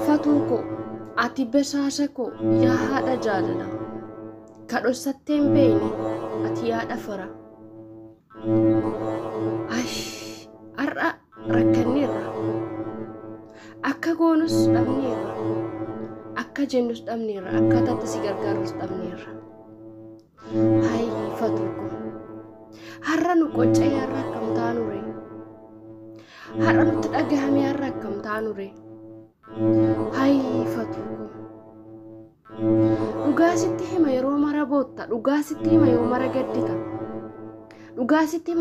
Fatuko ati beshaashako yaa haadha jaalala kadhosatteen beeni ati yaadha fara ar'a rakkanneerra akka goonus dhabneerra akka jennus dhabneerra akka tatta si gargaarus dhabneerra hay Fatuko har'a nu qoccee har'a akkam taanure har'a nutti dhagahame har'a akkam taanure hay Fatuko dhugaasitti hima yeroo mara bootta dhugaasitti hima yeroo mara gaddita dhugaasitti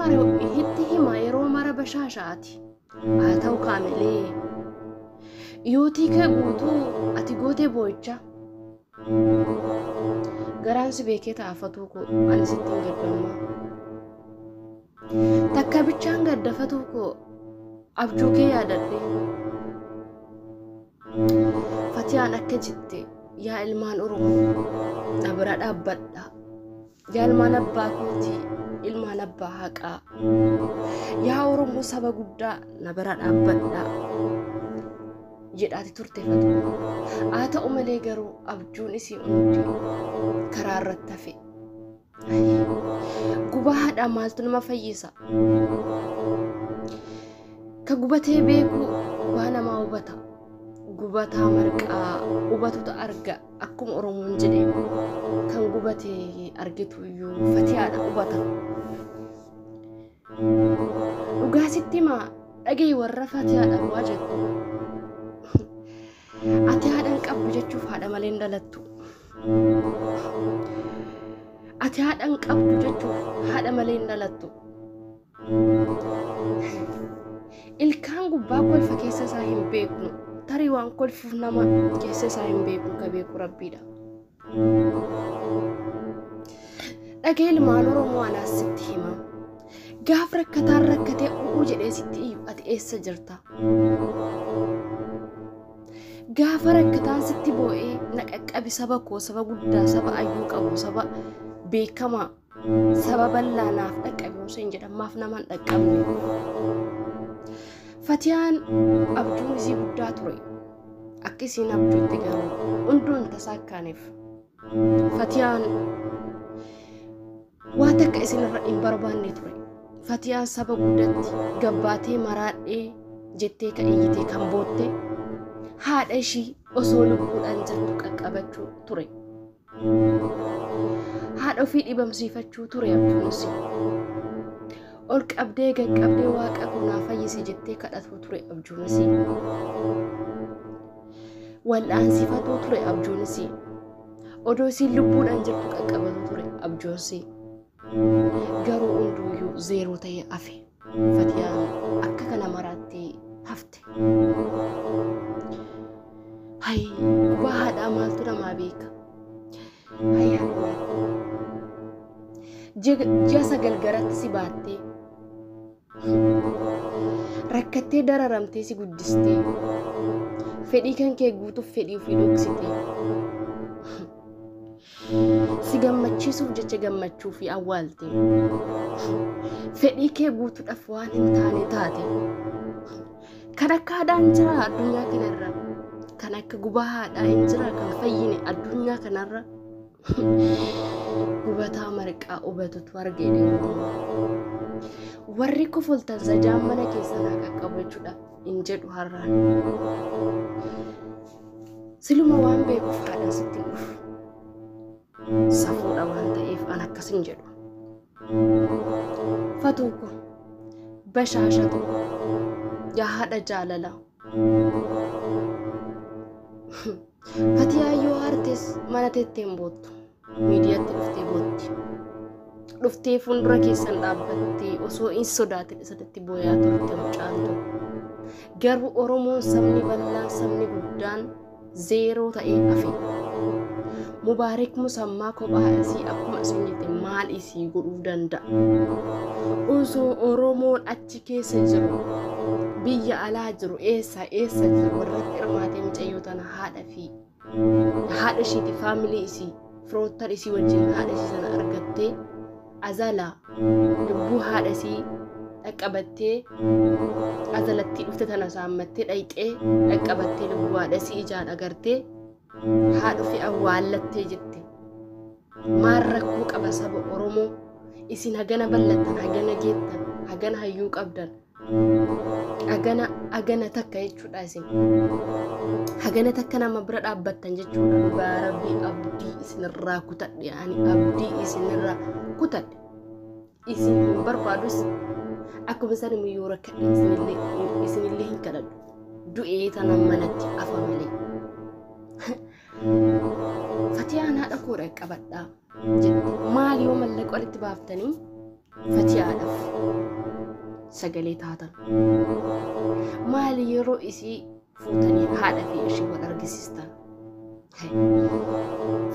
hima yeroo mara bashaashaati haa ta'u kaamilee yootii kee guutuu ati gootee boo'icha garaan si beekee ta'a Fatuko ani sittiin gaddammaa takka bichaan gadda Fatuko abjuu kee yaadadhe Fatiyaan akka jette yaa ilmaan Oromoo na bira dhaabbadha yaa ilmaan abbaa kootii ilmaan abbaa haqaa yaa Oromoo saba guddaa na bira dhaabbadha jedhaati turte Fatuko haa ta'u malee garuu abjuun isii hundi karaa irratti hafe gubaa haadhaa maaltu nama fayyisa ka gubatee beeku gubaa namaa hubata gubataa marqaa hubatutu arga akkuma Oromoon jedhe kan gubatee argitu iyyuu Fatiyaadha hubata dhugaasitti himaa dhagee warra Fatiyaadha waa jettu ati haadhan qabdu jechuuf haadha malee hin dhalattu ati haadhan qabdu jechuuf haadha malee hin dhalattu ilkaan gubbaa kolfa keessa isaa hin beeknu tarii waan kolfuuf nama keessa isaa hin beeknu ka beeku Rabbiidha dhagee ilmaan Oromoo anaas sitti hima gaaf rakkataan rakkatee u'uu jedhee sitti iyyu ati eessa jirta gaafa rakkataan sitti boo'ee na qaqqabi saba koo saba guddaa saba ayyuu qabu saba beekamaa saba bal'aa naaf dhaqqabi osoo hin jedhamaaf nama hin dhaqqabne Fatiyaan abjuun isii guddaa ture akka isiin abjuutti garuu hunduun tasaakkaaneef Fatiyaan waa takka isinirra hin barbaanne ture Fatiyaan saba guddatti gabbaatee maraadhee jettee ka iyyitee kan bootte haadha ishii osoo lubbuudhaan jirtu qaqqabachuu ture haadha ofii dhibamsiifachuu ture abjuunis ol qabdee gaqqabdee waaqa kunaa fayyise jettee kadhatuu ture abjuunis wal'aansifatuu ture abjuunis odoo isiin lubbuudhaan jirtu qaqqabatu ture abjuunis garuu hunduuyyuu zeeroo ta'ee hafe Fatiyaan akka kana maraatti hafte hay gubaa haadhaa maaltu namaa beeka hay ji'a 9 garatti si baattee rakkattee dararamtee si guddistee fedhii kan kee guutuuf fedhii ofii dhoksitee si gammachiisuuf jecha gammachuu fi awwaaltee fedhii kee guutuudhaaf waan hin taane taate kan akka haadhaan jira addunyaa kanarra kan akka gubaa haadhaa hin jira kan fayyine addunyaa kanarra gubataa marqaa hubatutu argee warri kofoltan sajaan mana keessaa qaqqabu jechuudha hin jedhu har'aan siluma waan beekuuf haadha sitti dhufu safuudha waan ta'eef an akkas hin jedhu Fatuko bashaashatu yaa haadha jaalala Fatiyaa yoo artes mana tetteen boottu miidiyaatti dhuftee fuuldura keessan dhaabbattee osoo hin sodaatin isatti booyaa turte mucaantu garuu Oromoon sabni bal'aan sabni guddaan zeeroo ta'ee hafe Mubaarak musammaa kophaa isii akkuma isin jette maal isii godhuu danda'a osoo Oromoon achi keessa jiru biyya alaa jiru eessa jiru warratti hirmaatee mucayyoo tana haadha ishiiti faamilii isii firoottan isii wajjin haadha isii sana argattee azala lubbuu haadha isii dhaqqabattee azalatti dhufte tana saammattee dhayxee dhaqqabattee lubbuudhaa si ijaan agartee haadha fi awwaallattee jette. Maal rakkoo qaba saba Oromoo isin hagana ballattan hagana geettan hagana hayyuu qabdan hagana takka jechuudha isin hagana takka nama bira dhaabbattan jechuudha. Dhugaa Rabbii abdii isinirraa kutadhe ani abdii isinirraa kutadhe isin hin barbaadus akkuma san immoo rakkadhe isinillee hin kadhadhu du'ee tana manatti afa malee. Fatiyaan haadha koo dhaqqabadhaa jette. Maal yoo mallaqa walitti baaftanii Fatiyaadhaaf sagalee taatan? Maal yeroo isii fuutanii haadha fi ishee wal argisiistan?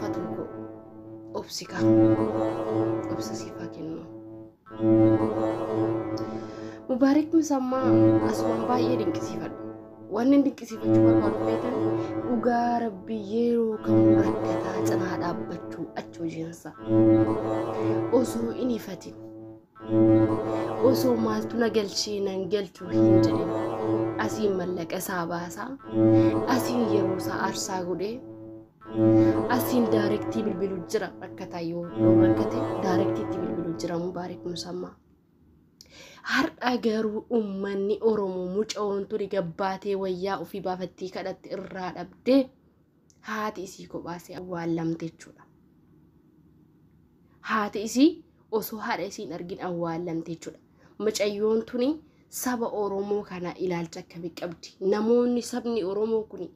Fatuu koo obsika obsasiifaa kennu. Mubaarak Musammaa asumaan baay'ee dinqisiifadha. Wanni dinqisiifachuu barbaadu beektan dhugaa Rabbii yeroo kamuu rakkataa cinaa dhaabbachuu achi hojiinsa osoo inni fatin osoo maaltu na galchee nan galchuu hin jedhin asiin mallaqa isaa baasaa asiin yeroo isaa aarsaa godhee asiin daarektii bilbilu jira rakkataa yoo rakkate daarektiitti bilbilu jira Mubaarak Musammaa. Har'a garuu ummanni Oromoo mucaa'oon turi gabbaatee wayyaa ofii baafattii kadhatte irraa dhabdee haati isii kophaasee awwaallamte jechuudha. Haati isii osoo haadha isiin argin awwaallamte jechuudha. Mucayyoon tuni saba Oromoo kana ilaalcha akkamii qabdi? Namoonni sabni Oromoo kuni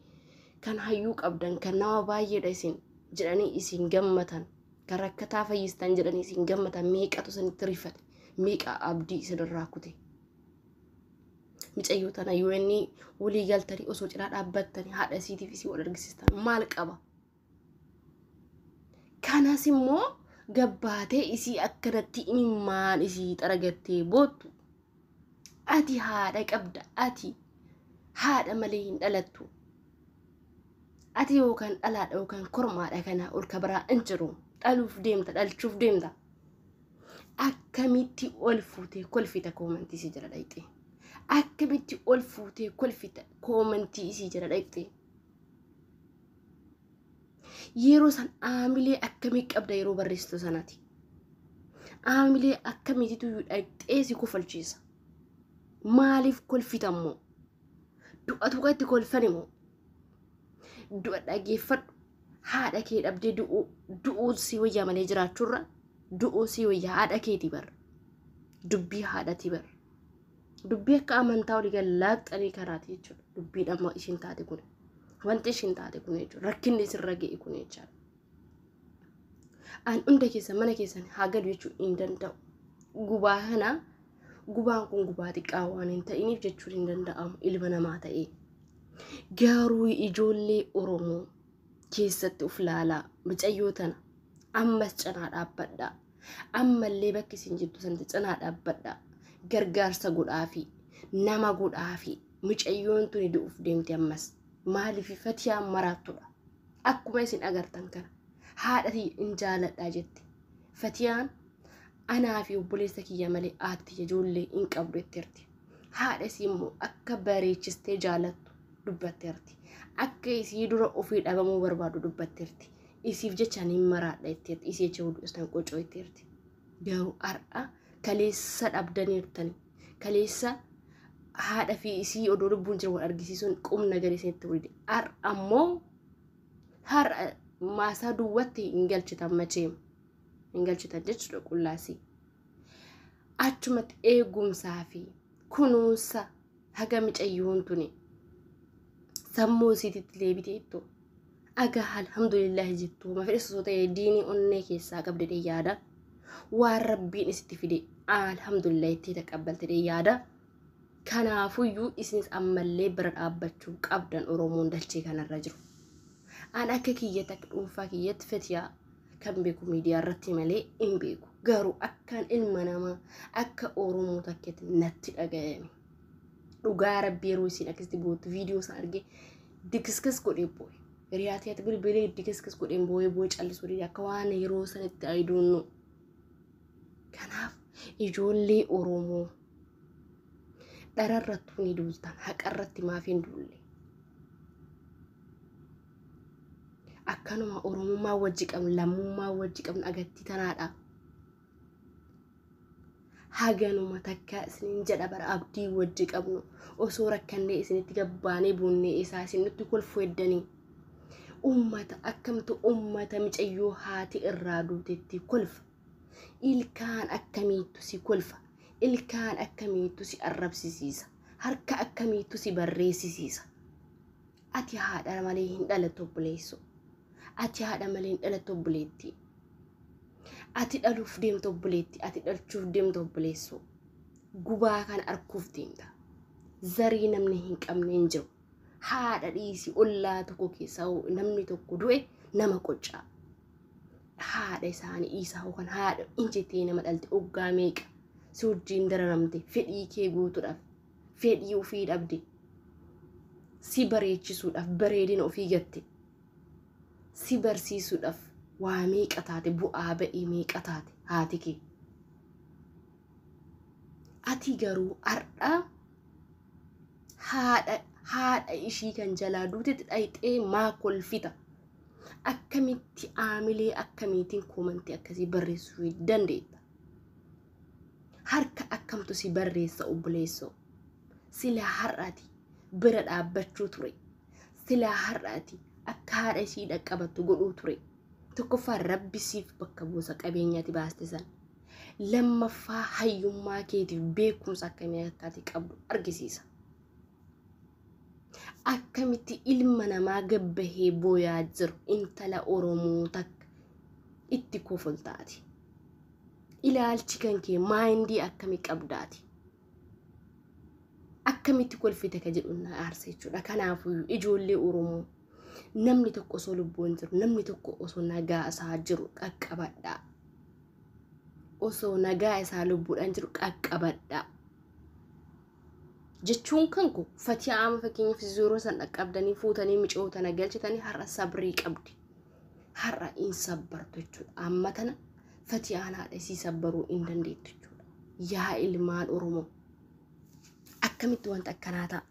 kan hayyuu qabdan kan nama baay'eedha isin jedhanii isin gammatan kan rakkataa fayyistan jedhanii isin gammatan meeqatu sanitti rifate? Meeqa abdii isinirraa kute? Mucayyoo tana yoo inni walii galtanii osoo cinaa dhaabbattanii haadha isiitiif isii wal argisiistan maal qaba? Kanas immoo gabbaatee isii akkanatti imimmaan isii xaragattee boottu. Ati haadha qabda, ati haadha malee hin dhalattu. Ati yookaan dhalaadha yookaan kormaadha kana ol kabaraa hin jiru. Dhaluuf deemta, dhalchuuf deemta. Akkamitti ol fuutee kolfita koomantii isii jala dhayxee? Akkamitti ol fuutee kolfita koomantii isii jala dhayxee? Yeroo san aamilee akkamii qabda yeroo barreessitu sanati? Aamilee akkamiititu dhayxee si kofalchiisa? Maaliif kolfitammoo? Du'a tuqatti kolfanimoo? Du'a dhageeffadhu haadha kee dhabdee du'uu si wayyaa malee jiraachuurra du'uu si wayyaa haadha keetii bar dubbii haadhati bar dubbii akka amantaa olii galaaqxanii karaati jechuudha. Dubbii dhamma ishiin taate kun wanti ishiin taate kun jechuudha. Rakkinni isirra ga'e kun jechuudha. An hunda keessa mana keessan haa galu jechuun hin danda'u. Gubaa kana gubaan kun gubaa xiqqaa waan hin ta'iniif jechuun hin danda'amu ilma namaa ta'ee. Garuu ijoollee Oromoo keessatti uf laalaa mucayyoo tana ammas cinaa dhaabbadhaa. Ammallee bakki isin jirtu sanatti cinaa dhaabbadhaa. Gargaarsa godhaafi nama godhaafi mucayyoon tuni du'uuf deemte ammas maaliif Fatiyaan maraattudha. Akkuma isin agartan kana haadhatii in jaaladhaa jette. Fatiyaan anaa fi obboleessa kiyya malee aatti ijoollee hin qabdu jetteerti. Haadha isii immoo akka bareechistee jaalattu dubbatteerti. Akka isii dura ofii dhabamuu barbaadu dubbatteerti. Isiif jecha ni maraadha jetteerti. Isii jecha huddustan qocoo jetteerti. Garuu har'a kaleessa dhabdaniirtani. Kaleessa haadha fi isii odoo lubbuun jiru wal argisiisuun qubna gadi isinitti wulide. Har'a ammoo har'a maasaa duwwatti hin galchitan macheem. Hin galchitan jechuudha qullaasii. Achumatti eegumsaa fi kunuunsa haga mucayyoon tuni sammuu isiititti leebitee ittoo aga alhamdulillah jettu ma fedhe ta'e diinii onnee keessaa qabdee yaada waan rabbiin isitti fide alhamdulillah itti taqabbalte yaada. Kanaafuyyuu isinis ammallee bira dhaabbachuu qabdan Oromoon dachee kanarra jiru. An akka kiyyatti akka dhuunfaa kiyyatti Fatiyaa kan beeku miidiyaa irratti malee hin beeku. Garuu akkaan ilma namaa akka Oromoo takkeetti natti dhaga'ame. Dhugaa Rabbii yeroo isin akkasitti bootu viidiyoo isaa argee dikiskis godhee boo'e. Hiriyaatiyaatti bilbilee dikiskis godhee boo'ee callisuu dide akka waan yeroo sanitti ayidoonnu. Kanaaf ijoollee Oromoo dhararrattu ni duultan haqarratti maaf hin duulle akkanuma oromummaa wajji qabnu lammummaa wajji qabnu agatti tanaadha haganuma takka isinin jedha bara abdii wajji qabnu osoo rakkannee isinitti gabbaanee buunnee isaa isinitti kolfu eddanii ummata akkamtu ummata micayyoo haati irraa duutetti kolfa ilkaan akkamiittu si kolfa ilkaan akkamiittu si arrabsisiisa harka akkamiittu si barreessisiisa ati haadha malee hin dhalattu obboleessu ati haadha malee hin dhalattu obboleetti ati dhaluuf deemtu obboleetti ati dhalchuuf deemtu obboleessu gubaa kan arkuuf deemta zarii namni hin qabne hin jiru haadha dhiisi ollaa tokko keessa namni tokko du'e nama qoccaa haadha isaanii isaa kan haadha injitee nama dhalte oggaa meeqa si wajjin dararamte fedhii kee guutuudhaaf fedhii ofii dhabde si bareechisuudhaaf bareedina ofii gatte si barsiisuudhaaf waa meeqa taate bu'aa ba'ii meeqa taate haati kee ati garuu ardha haadha ishii kan jalaa duutetti dhayxee maa kolfita akkamitti aamilee akkamiitiin komantii akkasii barreessuu dandeetta harka akkamtu si barreessa obboleessoo silaa har'aati bira dhaabbachuu ture silaa har'aati akka haadha ishii dhaqqabattu godhuu ture tokkoffaa rabbisiif bakka buusa qabeenyaati baaste san lammaffaa hayyummaa keetiif beekumsa akkamii akkaati qabdu argisiisa akkamitti ilma namaa gabbahee booyaa jiru intala oromoo takka itti kofoltaati ilaalchi kan kee maayindii akkamii qabdaati akkamitti kolfite ka jedhu na aarsa jechuudha kanaafuu ijoollee oromoo namni tokko osoo lubbuun jiru namni tokko osoo nagaa isaa jiru qaqqabadhaa osoo nagaa isaa lubbuudhaan jiru qaqqabadhaa jechuun kanku fatiyaama fakkeenyaaf yeroo san dhaqqabdanii fuutanii micootana galchitanii har'a sabrii qabdi har'a in sabbartu jechuudha amma tana fatiyaan haadha isii sabbaruu hin dandeettu jechuudha yaa ilmaan oromoo akkamitti wanta akkanaa ta'a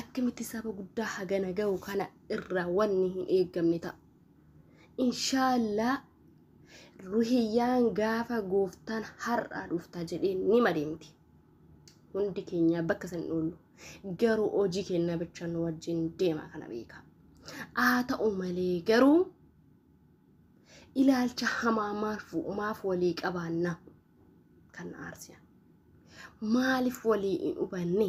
akkamitti saba guddaa hagana ga'u kana irraa wanni hin eeggamne ta'a inshaallah ruhiyyaan gaafa gooftaan har'a dhufta jedhee ni madeemti hundi keenya bakka san oolu garuu hojii keenya bicha nu wajjin deema kana beeka haa ta'u malee garuu ilaalcha hamaa maaf walii qabaanna kan aarsiya maaliif walii hin hubanne